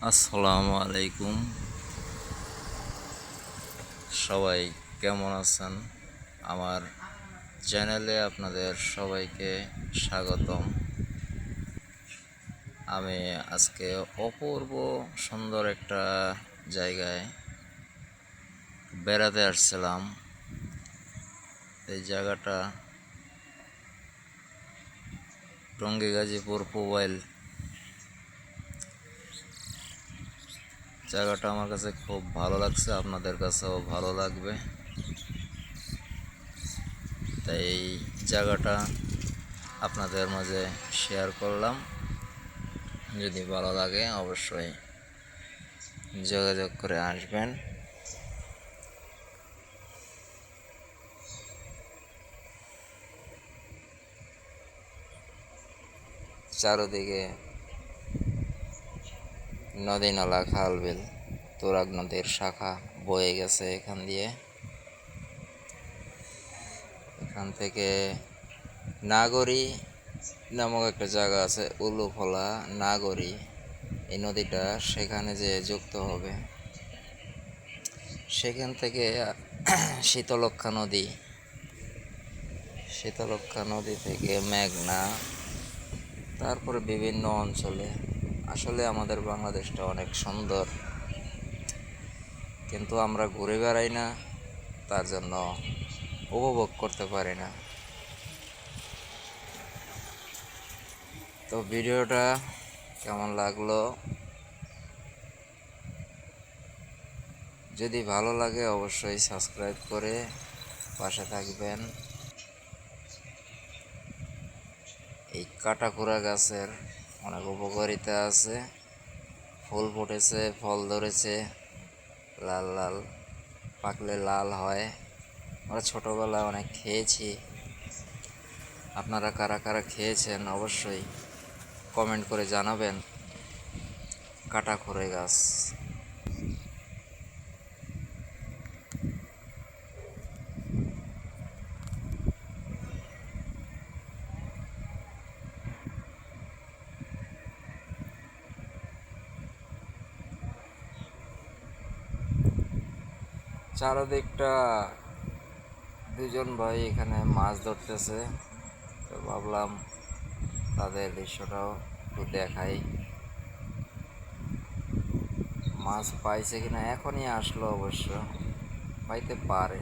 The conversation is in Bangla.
আসসালামু আলাইকুম। সবাই কেমন আছেন? আমার চ্যানেলে আপনাদের সবাইকে স্বাগতম। আমি আজকে অপূর্ব সুন্দর একটা জায়গায় বেড়াতে আসছিলাম। এই জায়গাটা টঙ্গী গাজীপুর পুবাইল। জায়গাটা আমার কাছে খুব ভালো লাগছে, আপনাদের কাছেও ভালো লাগবে। তাই এই জায়গাটা আপনাদের মাঝে শেয়ার করলাম। যদি ভালো লাগে অবশ্যই যোগাযোগ করে আসবেন। চারদিকে নদী নালা খাল বিল, তুরাগ নদীর শাখা বয়ে গেছে এখান দিয়ে। এখান থেকে নাগরী নামক একটা জায়গা আছে, উলুফলা নাগরী। এই নদীটা সেখানে যে যুক্ত হবে, সেখান থেকে শীতলক্ষ্যা নদী, শীতলক্ষ্যা নদী থেকে মেঘনা, তারপরে বিভিন্ন অঞ্চলে। আসলে আমাদের বাংলাদেশটা অনেক সুন্দর, কিন্তু আমরা ঘুরে বেড়াই না, তার জন্য উপভোগ করতে পারি না। তো ভিডিওটা কেমন লাগলো, যদি ভালো লাগে অবশ্যই সাবস্ক্রাইব করে পাশে থাকবেন। এই কাটাকুড়া গাছের অনেক উপকারিতা আছে। ফুল ফুটেছে, ফল ধরেছে, লাল লাল, পাকলে লাল হয়। আমরা ছোটোবেলায় অনেক খেয়েছি। আপনারা কারা কারা খেয়েছেন অবশ্যই কমেন্ট করে জানাবেন। কাটাকুড়া গাছ। চারদিকটা দুজন ভাই এখানে মাছ ধরতেছে, তো ভাবলাম তাদের দৃশ্যটাও একটু দেখাই। মাছ পাইছে কিনা, এখনই আসলো, অবশ্য পাইতে পারে।